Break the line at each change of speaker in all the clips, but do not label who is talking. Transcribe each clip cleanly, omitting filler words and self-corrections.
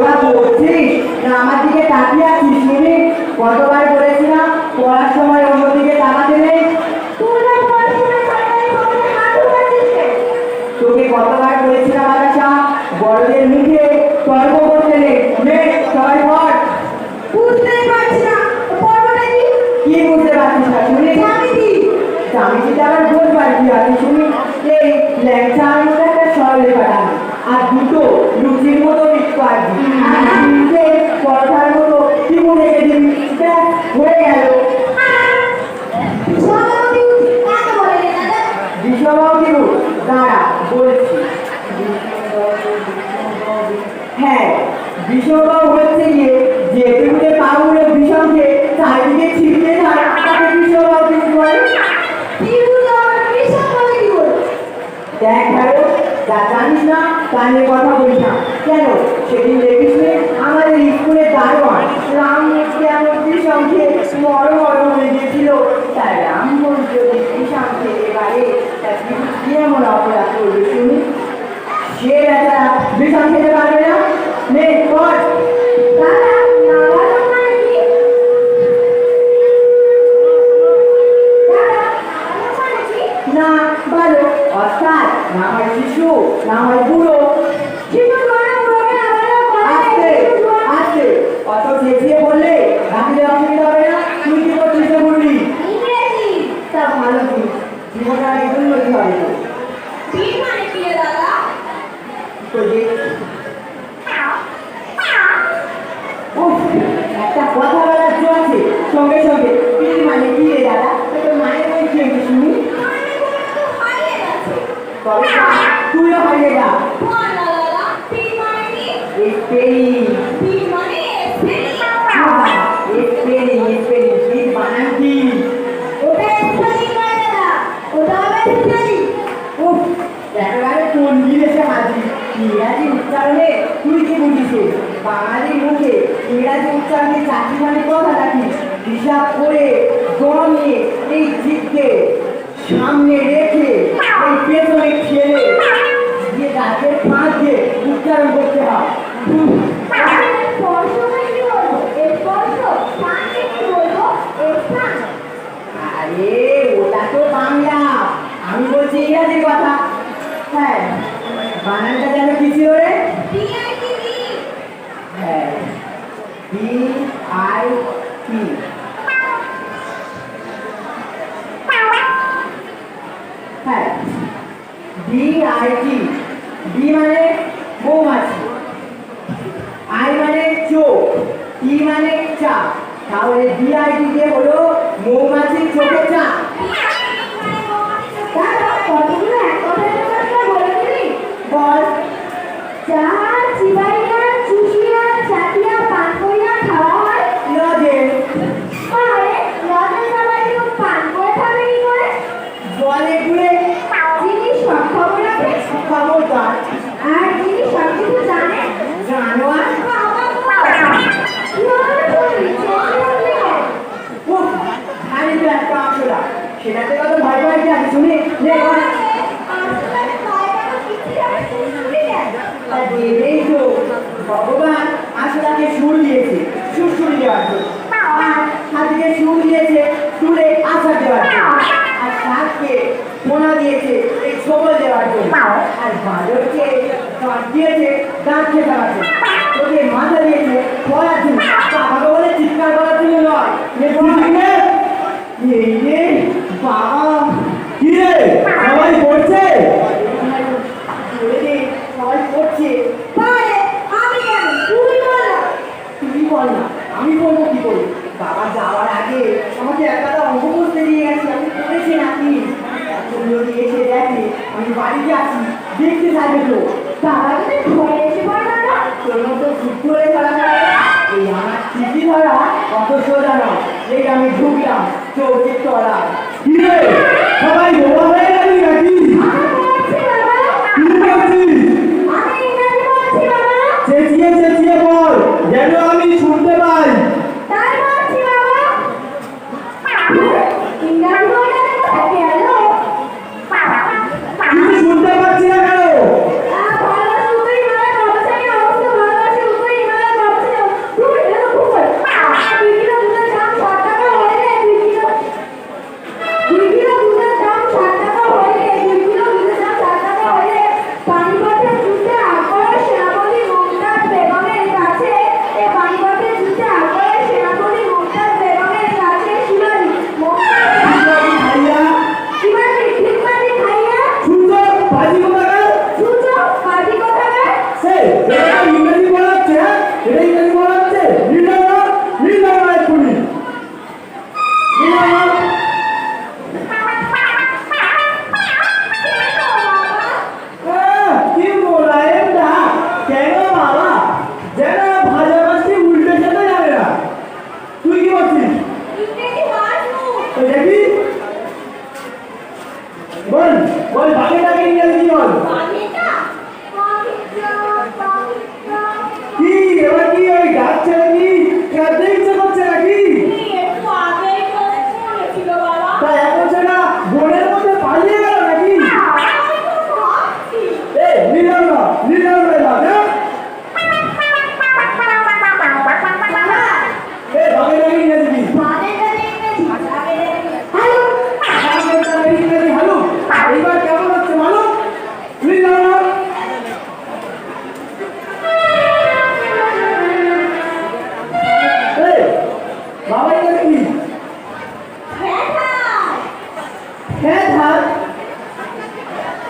তোরা বলছিস না আমার দিকে তাকিয়ে আছিস? শুনি কতবার বলেছিলাম পড়ার সময় অন্যদিকে তাকাতে নেই। তোকে কতবার বলেছিলাম আকাশা বড়দের মুখে তর্ক করতে নেই। সবাই পড়।
বুঝতেই পারছি না পর্বটা
কি বুঝতে পারছিস না শুনি? স্বামীজিটা আবার বলবার কি আছে শুনি? এই ল্যাংচা আঙুলটা একটা সরলে পাঠানো আর দুটো লুচির মতো মৃত্যু আসবি, পরোটার মতো টিমু রেখে দিবি, হয়ে গেল। বিষ্ণুবাবু টিমু দাঁড়া বলছি। হ্যাঁ, বিষ্ণুবাবু হচ্ছে গিয়ে যে টেবিলে পাগুলো বিষমকে চারিদিকে ছিটকে যায় তাকে বিষ্ণুবাবু টিমু বলে। দেখ ভালো, যা জানিস না তা নিয়ে কথা বলিস না। কেন সেদিন দেখিস আমাদের স্কুলে দারোয়ান রাম বিষমকে বড় বড় হয়ে গিয়েছিল। তাই রাম বলছে বিষমকে এবারে কি এমন অপরাধ করবে শুনি? সে বেচারা বিষম খেতে পারবে না। নে কর। না ভালো অর্থাৎ না হয় শিশু না হয় বুড়ো। আসতে আসতে অত চেঁচিয়ে বললে রাখলে অসুবিধা হবে না। তুই কি করছিস বললি? তা ভালো কি জীবনটা একদম উন্নতি হবে একটা কথা বলার জো আছে সঙ্গে সঙ্গে। মানে কি রে দাদা? তোর মায়ের বই কি শুনি? তুইও হারিয়ে যা। একেবারে কোন গিয়েছে হাজি ইংরাজি উচ্চারণে তুই কি বুঝিস? বাঙালির মুখে ইংরাজি উচ্চারণে চাকরি মানে কথা রাখিস। হিসাব করে জমিয়ে এই জিতকে সামনে রেখে এই পেছনে ঠেলে যে গাছের ফাঁক দিয়ে উচ্চারণ করতে হয়। আরে ওটা তো বাংলা, আমি বলছি ইংরাজির কথা। হ্যাঁ, বানানটা যেন কি ছিল রে? হ্যাঁ, DIT। হ্যাঁ, DIT। ডি মানে মৌমাছি, আই মানে চোখ, টি মানে চা। তাহলে DIT তে হলো মৌমাছির চোখে চা। বল।
চা চিবাইয়া চুষিয়া চাটিয়া পান করিয়া খাওয়া হয়
লজে।
লজে সবাই পান করে খাবে কি করে?
জলে গুলে।
যিনি সব খবর রাখে
খবরদার।
আর যিনি সব কিছু জানে
জানোয়ার। ভারী তো একটা আসলা সেটাতে কত ভয় ভয় আছে শুনে দেবেই তো ভগবান আসলাকে সুর দিয়েছে সুরসুরি দেওয়ার জন্য, আর হাতিকে সুর দিয়েছে সুরে আশা দেওয়ার জন্য, আর শাককে পোনা দিয়েছে এই ছবল দেওয়ার জন্য, আর বাঁদরকে দাঁত দিয়েছে দাঁত খেতার জন্য, তোকে মাথা দিয়েছে পড়ার জন্য, বাবাকে বলে চিৎকার করার জন্য নয়। বাবা
কি রে সবাই পড়ছে?
সবাই পড়ছে। তুমি বল না, আমি বলবো কি করে? বাবা যাওয়ার আগে আমাকে একটা অঙ্ক করতে দিয়ে গেছে, আমি পড়েছি নাকি? এখন যদি এসে দেখে আমি বাড়িতে আছি দেখতে থাকবে তো
বাবা যদি ঘরে এসে পড়বে না
তোর মতো চুপ করে ধরা যায়। এই আমার চিঠি ধরা অত সোজা নয়। এই আমি ঢুকলাম চৌকির তলা।
কি রে সবাই বোবা হয়ে গেলি নাকি? চেঁচিয়ে চেঁচিয়ে বল যেন আমি শুনতে পাই। কিন্তু শুনতে পাচ্ছি না কেন? বলছিস?
ইংরেজি মারমুখ।
ওই দেখি বল বল বাঘেটাকে ইংরেজি বল।
বাঘেটা? বাঘেটা, বাঘেটা।
কি এবার কি ওই ডাকছে নাকি খেলতে ইচ্ছে করছে নাকি?
একটু আগেই তো বলেছিল বাবা।
তা এখন সেটা বনের মধ্যে পালিয়ে গেল নাকি?
আমি তো ভাবছি।
এই নিলাম না হ্যাঁ?
বাবা,
এই বাঘেটাকে ইংরেজি কি?
বাঘেটা ইংরেজি, বাঘেটা হ্যালো।
বাঘেটাকে ইংরেজি হ্যালো। এইবার কেমন হচ্ছে মালুম? নিলাম না। এই বাবা ইংরেজি কি?
ভেড়া।
হ্যাঁ ধান।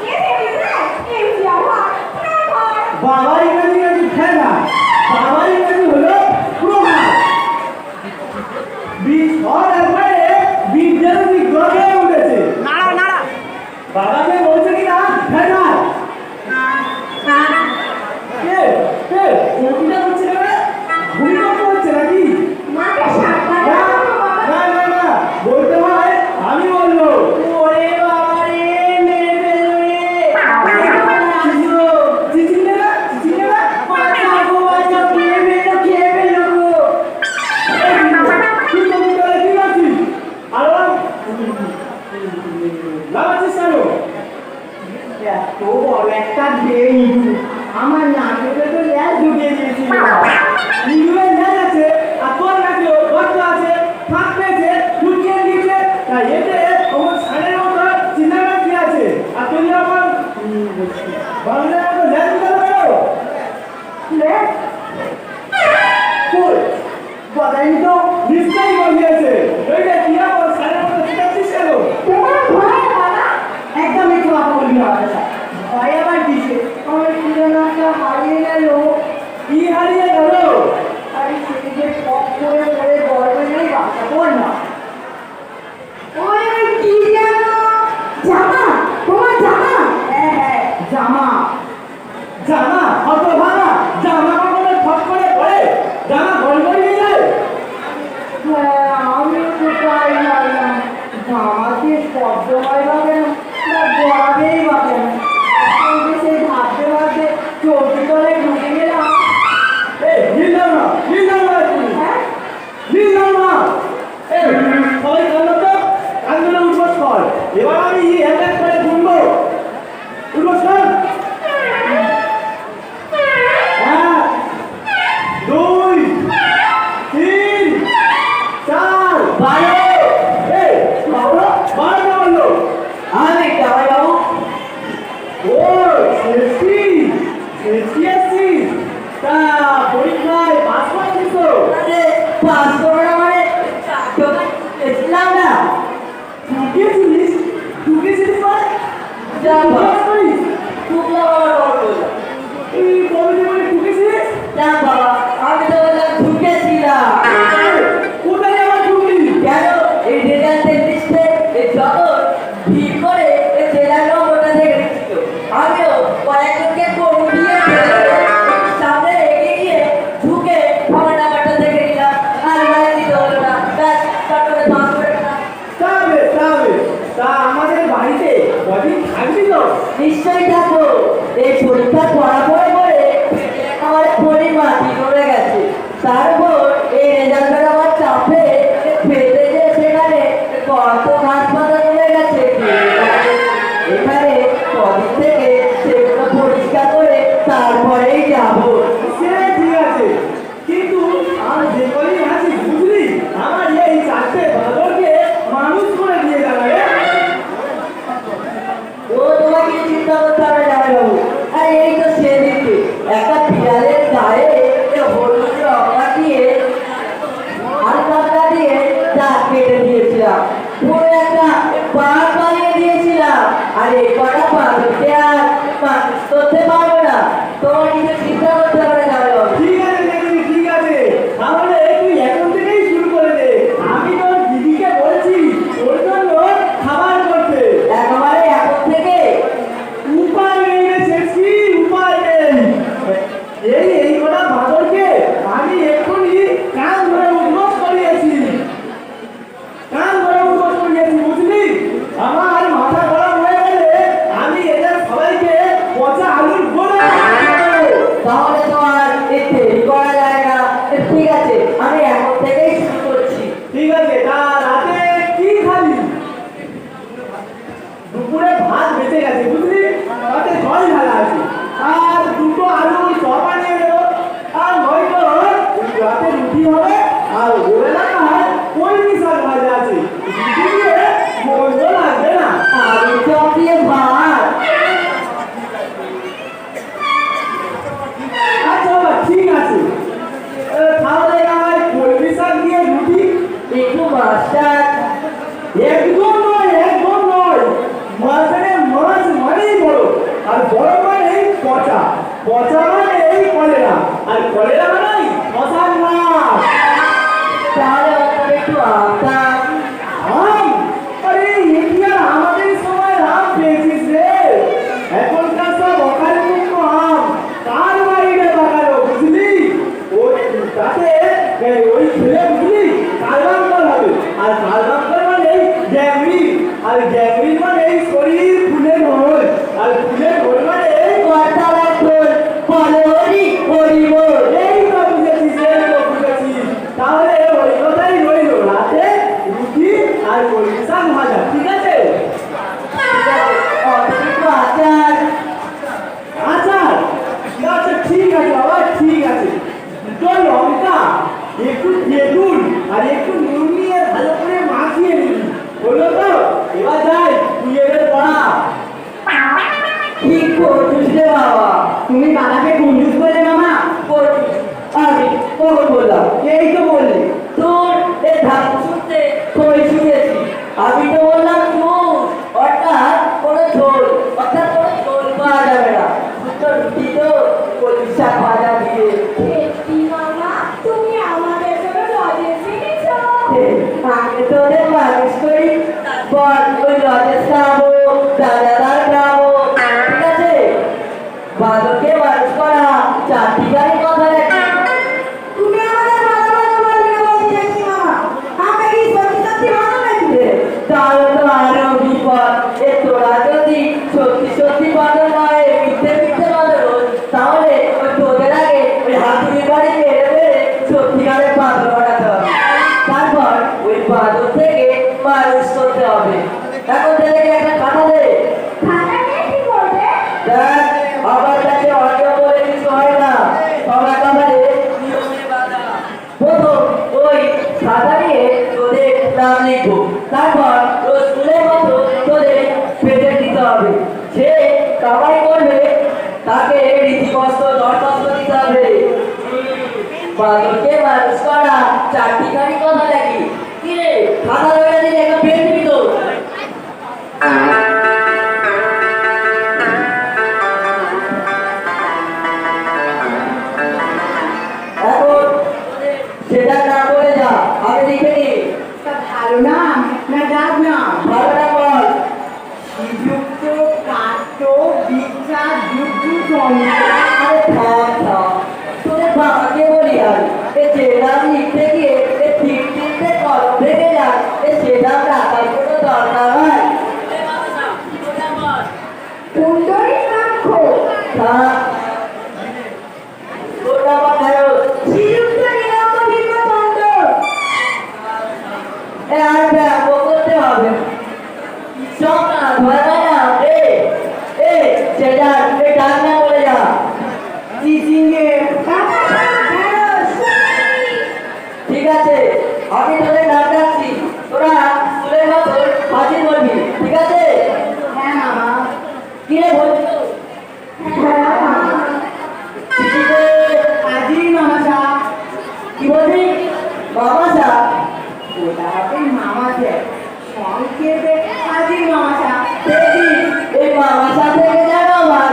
কে ভেড়া? এই যাওয়া, ভেড়া।
বাবা ইংরেজি নাকি খেলা, বাবা ইংরেজি হলো প্রহার। বিছর একবারে বিদ্যার বিগ্রহে উঠেছে। বাবাকে বলছে কি না খেলা। কে কে কোনটা হচ্ছে রে? ভূমিকম্প হচ্ছে নাকি?
মাকে সাবধানে
না
রাখো বাবা।
না বলতে হয় আমি বলবো।
ওরে বাবা রে, মেরে ফেললো রে।
চিচিঙ্গে না
বাঁচাও গো, বাঁচাও, খেয়ে ফেললো গো।
তুই তো ভিতরে কি আছিস? আলো লাগাচ্ছিস কেন?
এত বড় একটা ঢেউ ইঁদুর আমার নাকেতে তো ল্যাস ঢুকিয়ে দিয়েছিল।
ইঁদুরের ল্যাজ আছে, আর তোর নাকেও গর্ত আছে, ফাঁক পেয়েছে, ঢুকিয়ে দিয়েছে। তাই এতে আমার ছানের মতো চিন্তাটা কি আছে? আর তুই আমার বাংলার মতো ল্যাজ দিতে পারো?
কই বদানি তো
নিশ্চয়ই বলিয়েছে। ওইটা কি আমার ছানের মতো চিন্তাচ্ছিস কেন?
তোমার ভয় বাবা।
একদম একটু কথা বলবি না আমার সাথে। ভয় আবার কিসে? আমার পুরোনোটা হারিয়ে গেল।
কি হারিয়ে গেল?
আরে সেদিকে পথ করে পড়ে গর্বে নেই বাচ্চা বল না।
ওই কি যেন জামা, তোমার জামা।
হ্যাঁ জামা।
জামা কত ভাঙা, জামা কাপড়ে ফট করে পড়ে, জামা গড়বড় হয়ে যায়।
হ্যাঁ আমি তো তাই ভাবলাম জামাতে শব্দ হয় বা কেন বা গড়াবেই বা কেন। আমি যে সেই ভাবতে চৌকি তলায় ঢুকে গেলাম।
এই নিলাম না তুমি।
হ্যাঁ
নিলাম না। এই সবাই কান্না তো কান্দলে উঠবস কর। এবার আমি এক এক করে শুনবো। উঠবস কর। 1 2 3 4
বারো।
এই বাবা 12টা বললো।
আমি জামাই বাবু।
ও এসসি তা পরীক্ষায় পাস করেছিস তো?
আরে পাস করবো না মানে তোকে এসলাম না।
ঢুকেছিলিস মানে
যা
পাস করিস?
তুমলা বাবা বলবো।
তুই কবে জীবনে ঢুকেছিলিস?
না বাবা আমি তো বললাম ঢুকেছিলাম।
কোথায় আবার ঢুকলি?
কেন এই রেজাল্টের লিস্টে এই যত ভিড় করে এই জেলার নম্বরটা দেখে রেখেছিল। আমিও কয়েকজনকে কর্মী দিয়ে সামনে এগিয়ে গিয়ে ঢুকে আমার নাম্বারটা দেখে নিলাম। আর লাইন দিতে হলো না, ব্যাস তারপরে পাস করে না।
তা আমাদের বাড়িতে কদিন থাকবি তো?
নিশ্চয়ই থাকবো। এই পরীক্ষা ফলাফল করে আমার ফোনে মাটি পড়ে গেছে। তারপর এই রেজাল্টের আমার চাপে পেতে যে সেখানে কত হাসপাতাল হয়ে গেছে এখানে কদিন থেকে সেগুলো পরিষ্কার করে তারপরেই যাবো।
সে ঠিক আছে, কিন্তু আর যে কদিন আছিস বুঝলি আমার এই 4টে বাদরকে মানুষ করে দিয়ে গেল রে।
ও তোমাকে চিন্তা করতে হবে না বাবু। আর এই তো সেদিকে একটা বিড়ালের গায়ে হলুদ রং দিয়ে হালকা দিয়ে দাঁত কেটে দিয়েছিলাম। পুরো একটা বাঘ বানিয়ে দিয়েছিলাম। আর এই কটা বাঘকে আর মানুষ করতে পারবো না। তোমার কিছু চিন্তা করতে হবে না বাবু।
ঠিক আছে দেখবি, ঠিক আছে, তাহলে তুই এখন থেকেই শুরু করে দে। আমি তোর দিদিকে বলছি ওর জন্য খাবার করতে।
একেবারে এখন থেকে
উপায় নেই রে শেষি, উপায় নেই। এই কটা বাদরকে আমি এক্ষুনি কান ধরে উদ্বোস করিয়েছি। একদম নয়, একদম নয়। মাঝখানে মাছ মানেই বড়, আর বড় মানেই পচা, পচা মানেই কলেরা, আর কলেরা মানেই মশার মাছ।
তাহলে অন্তত একটু আমটা।
আম? আরে এ কি আর আমাদের সময় আম পেয়েছিস রে? এখনকার সব অকালমুক্ত আম, কার বাড়িতে লাগানো বুঝলি? ওই তাতে ওই ছেলে বুঝলি কালবাঙ্কর হবে, আর কালবাঙ্কর মানে গ্যাংরি, আর গ্যাংরি মানে শরীর ফুলে ঢোল, আর ফুলে ঢোল মানে
কর্তালার ঢোল, বলো হরি হরি বল।
এই তো বুঝেছিস, এই তো বুঝেছিস। তাহলে ওই কথাই রইল, রাতে রুটি আর কলমি শাক ভাজা, ঠিক আছে?
অন্তত একটু আচার।
আচার? আচ্ছা ঠিক আছে বাবা, ঠিক আছে। দুটো লঙ্কা, একটু তেঁতুল আর একটু নুন নিয়ে ভালো করে মাখিয়ে নিবি, হলো তো? এবার যাই, তুই এদের পড়া।
ঠিক করছিস রে বাবা। তুমি দাদাকে কঞ্জুস বলে মামা? করছিস। আমি কখন বললাম? এই তো বললি। তোর এ ধাপ শুনতে কই শুনেছি? আমি তো বললাম চুল, অর্থাৎ কোনো ঝোল, অর্থাৎ কোনো ঝোল পাওয়া যাবে না। দুটো রুটি তো কলমি শাক ভাজা দিয়ে।
সত্যি মামা, তুমি আমাদের জন্য লজেন্স এনেছো?
আগে তো ওদের মানুষ করি, তারপর ওই লজেন্স খাবো, দানাদার খাবো, ঠিক আছে? বাদরকে মানুষ করা চারটি গাড়ি কথা রাখি। তুমি আমাদের ভালো ভালো বলবে না বলছি নাকি মামা? আমরা কি সত্যি সত্যি ভালো নাকি রে? তাহলে তো আরো বিপদ। এ তোরা যদি সত্যি সত্যি বাদর নয়, মিথ্যে মিথ্যে বাদর হোস, তাহলে ওই তোদের আগে ওই হাতুড়ি বাড়ি মেরে মেরে সত্যিকারের বাদর বানাতে হবে। তারপর ওই বাদর থেকে মানুষ করতে হবে। এখন থেকে একটা কথা দে।
খাতা নিয়ে কি করবে?
দেখ, আমার কাছে অন্য বলে কিছু হয় না, সব একেবারে নিয়মে বাঁধা। প্রথম ওই খাতা নিয়ে তোদের নাম লিখবো, তারপর রোজ স্কুলের মতো তোদের পেটে দিতে হবে। সে কামাই করবে, তাকে রীতিমস্ত দরখাস্ত দিতে হবে। বাদরকে মানুষ করা চারটি গাড়ি কথা নাকি? কি রে, খাতা ধরে দিলে একটা পেন দিবি তো? এখন সেটা না করে যা, আমি লিখে নি।
ভালো নাম না ডাক নাম?
ভালো না বল।
শ্রীযুক্ত কাট্য বিদ্যা যুদ্ধ
আরে থাম থাম, তোদের বাবাকে বলি আর এ যে নাম লিখতে গিয়ে এ ঠিক তিনটে কলম ভেঙে যাক, এ সে নাম রাখার কোনো দরকার হয়?
সুন্দরী নাক্ষ
থাম, ওটা বানায়
শ্রীযুক্ত নীলকণ্ঠ তন্ত্র
এ আর ব্যায়াম করতে হবে। সব না ধরে না এ সেটা এ ডাক না বলে যা।
চিচিঙ্গে
ঠিক আছে, আমি তোদের নাম ডাকছি, তোরা স্কুলের মতো হাজির বলবি, ঠিক আছে?
হ্যাঁ মামা
কি রে বলবি তো? চিঠিতে
আজি মামাশা
কি বলবি? মামাশা?
ওটা হবে মামাশা, সংক্ষেপে আজি মামাশা।
দেখি এই মামাশা থেকে যেন আমার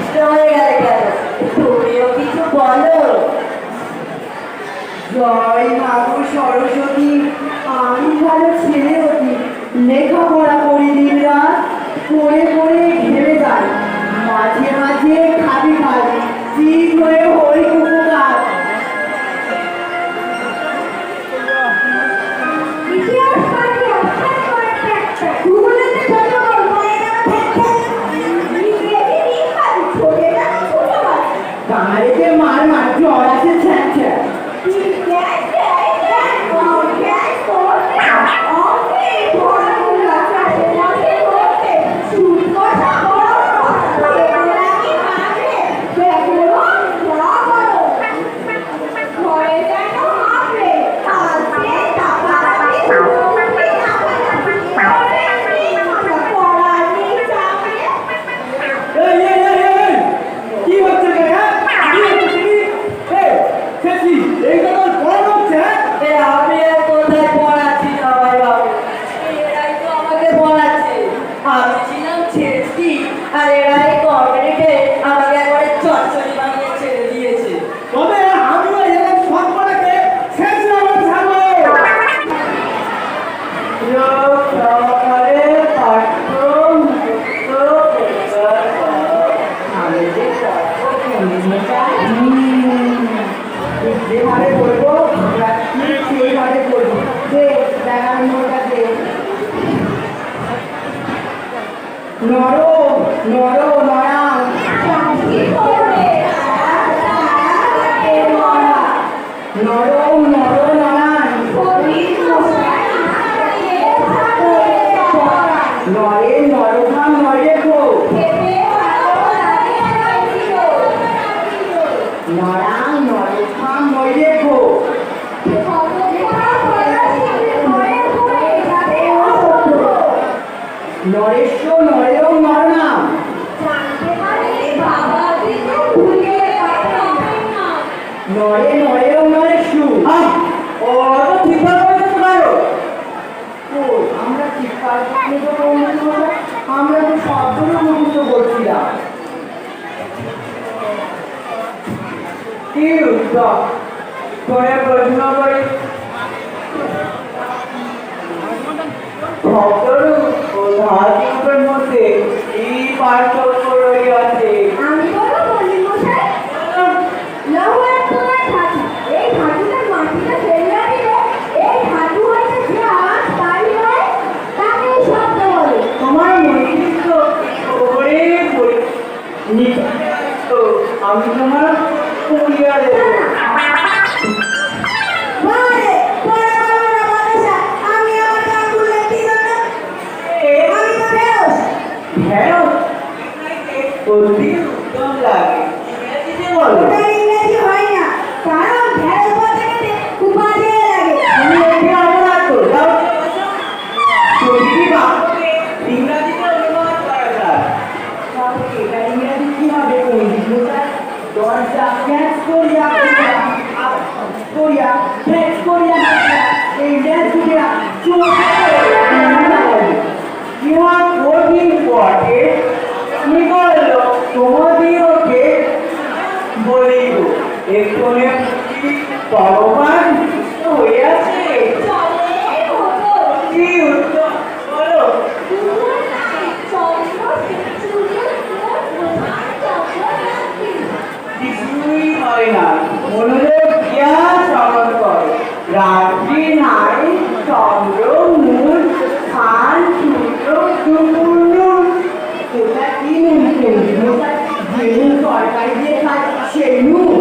অতিষ্ঠ হয়ে গেলে কেন? তুমিও কিছু বলো।
জয় মাগো সরস্বতী, আমি ভালো ছেলে হতি, লেখাপড়া করি দিন রাত, পড়ে পড়ে ঘেমে যাই, মাঝে মাঝে খাবি খাই, ঠিক হয়ে হই উপকার।
ইতিহাস পাঠে অর্থাৎ কয়েকটা একটা ভূগোলেতে ছোট গল্প এরা থাকে ইংরেজি নির্মাণ ছোটে না ছোট বাচ্চা
কামারেতে মার মার জ্বর আছে ছ্যাঁচা।
কি হচ্ছে রে? কি হচ্ছে কি? শেষি এইটা তো বড় হচ্ছে।
আমি আর কোথায় পড়াচ্ছি সবাই বাবু, এরাই তো আমাকে পড়াচ্ছে। আমি ছিলাম ছেড়ছি আর এরাই কমিউনিকে আমাকে একবারে চচ্চড়ি বানিয়ে ছেড়ে দিয়েছে।
তবে আমিও এরকম সব করাকে শেষ আমার ছাড়বো।
লোক সহকারে পাঠ্য মুক্ত করিবার পর আমি যে পড়ব কোনদিনও চাই।
যেভাবে বলবো আমরা ঠিক সেইভাবে বলবো। দে দেখার মোটা দে। নরো নরো নরাম, নরো নরো নরাম, নরে নরধাম নরে গো, নরাম নরধাম নরে গো। নরেশ্বর নরেও নরনাম, নরে নরেও নরেশু।
ও তো ঠিকঠাক করে পারো।
আমরা চিৎকার করলে তো মুখস্থ হলো, আমরা তো শব্দটা মুখস্থ করছিলাম।
কি উত্তর করে প্রশ্ন করি শব্দরূপ ও ধাতুরূপের মধ্যে কি পার্থক্য রইয়াছে?
আমি বলো বলি মশাই লৌহ এক প্রকার ধাতু এই ধাতুটা মাটিতে ফেলে দিলে এই ধাতু হইতে যে আওয়াজ বাড়ি হয় তাকে শব্দ বলে
তোমার মস্তিষ্ক ওপরে পড়ে নিচে তো আমি তোমার পুড়িয়া দেব।
বারে পরে বলবো না মানুষা আমি আমার গান বললে কি জানো আমি তো বেরোস
হ্যাঁ প্রতিদিন উত্তম লাগে ইংরেজিতে বলো।
ওটা ইংরেজি হয় না কারণ ভেড় বলতে গেলে খুব বাজে লাগে
তুমি এটি অপরাধ তো যাও প্রতিটি বাক্যকে ইংরাজিতে অনুবাদ করা যায়।
তাহলে এটা ইংরেজি কি হবে? দরজা ক্যাচ করিয়া করিয়া ক্যাচ করিয়া এই ড্যান্স করিয়া
You are working for it. তুমি বললো তোমাদিওকে বলিব এক্ষণে ভগবান হইয়াছে।
চলে হতো
কি উত্তর বলো? কিছুই হয় না, মনোযোগ দিয়া শ্রবণ করো। রাত্রি নাই চন্দ্র মূল খান সূর্য দুপুর
ওটা কি নুন? যেনু তরকারি দিয়ে খায় সেই নুন।